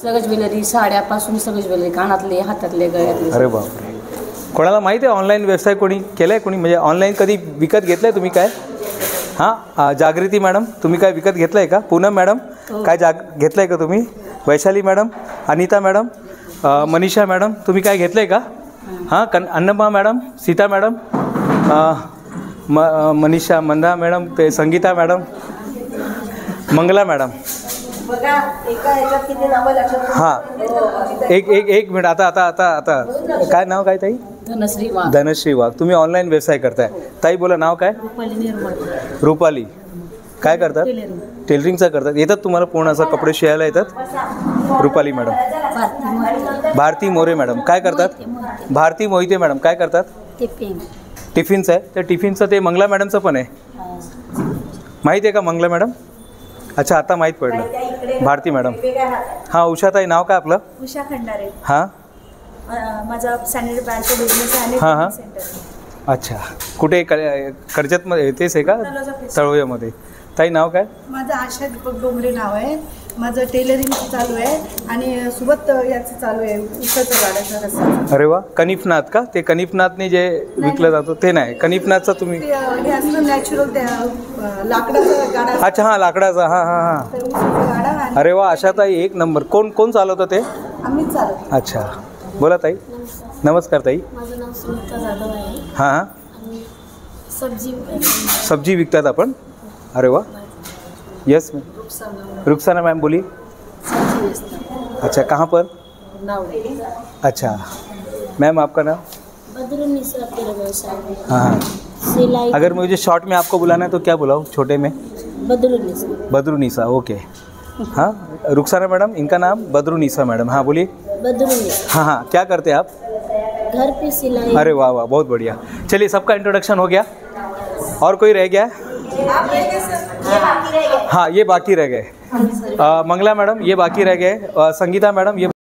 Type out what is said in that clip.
सगळं ज्वेलरी, साड्यापासून सगळं ज्वेलरी, कानातले, हातातले, गळ्यातले. अरे बापरे. कोणाला माहिती आहे ऑनलाईन व्यवसाय कोणी केला आहे? कोणी म्हणजे ऑनलाईन कधी विकत घेतलं आहे तुम्ही काय? हां, जागृती मॅडम तुम्ही काय विकत घेतलं आहे का? पूनम मॅडम काय घेतलं आहे का तुम्ही? Vaishali madam, Anita madam, Manisha madam तुम्ही काय घेतलं आहे का? हां, अन्नम्मा मॅडम, सीता मॅडम, मनीषा, मंदा मॅडम, ते संगीता मॅडम, मंगला मॅडम. हां, एक मिनिट. आता काय नाव काय ताई? धनश्री वाघ. धनश्री वाघ. तुम्ही ऑनलाईन व्यवसाय करताय. ताई बोला नाव काय? रुपाली. काय करतात? टेलरिंगचं करतात. येतात तुम्हाला पूर्ण असं कपडे शिवायला येतात? रुपाली मॅडम. भारती मोरे मॅडम काय करतात? भारती मोहिते मॅडम काय करतात? टिफिनचं आहे. त्या टिफिनचं ते मंगला मॅडमचं पण आहे. माहीत आहे का मंगला मॅडम? अच्छा, आता माहीत पडलं. भारती मॅडम. हां, उषाताई नाव काय आपलं? उषा खंडारे. हां, माझा सॅनिटरी पॅडचा बिझनेस आहे. हां हां. अच्छा, कुठे कर्जतमध्ये तेच आहे का? तळोजामध्ये. ताई नाव काय? माझं आशा दीपक डोंगरे नाव आहे. माझं टेलरिंगचं चालू आहे आणि सोबत याचं चालू आहे उसाचं गाड्याचं रस्ता. अरे वा. कनिफनाथ का? ते कनिफनाथने जे विकलं जातं ते नाही. कनिफनाथचं तुम्ही हे असतं नॅचरल त्या लाकडाचं गाडा. अच्छा, हां लाकडाचा. हां हां हां. उसाचं गाडा. अरे वा, आशाताई एक नंबर. कोण चालवतं ते? आम्हीच चालवतो. अच्छा, बोला ताई. नमस्कार ताई. माझं नाव सुनीता जाधव आहे. हां हां. सब्जी विकतात आपण? अरे वा. Yes ma'am. रुखसाना मैम बोलिए. अच्छा, कहाँ पर? अच्छा मैम, आपका नाम? बदरुन्निसा व्यवसाय. हाँ हाँ. सिलाई. अगर मुझे शॉर्ट में आपको बुलाना है तो क्या बुलाऊँ छोटे में? बदरुन्निसा. बदरुन्निसा. ओके. हाँ, रुखसाना मैडम, इनका नाम बदरुन्निसा मैडम. हाँ बोलिए. बदरुन्निसा. हाँ हाँ. क्या करते हैं आप? घर पे सिलाई. अरे वाह वाह, बहुत बढ़िया. चलिए, सबका इंट्रोडक्शन हो गया. और कोई रह गया? हाँ, ये बाकी रह गए. मंगला मैडम ये बाकी रह गए. संगीता मैडम ये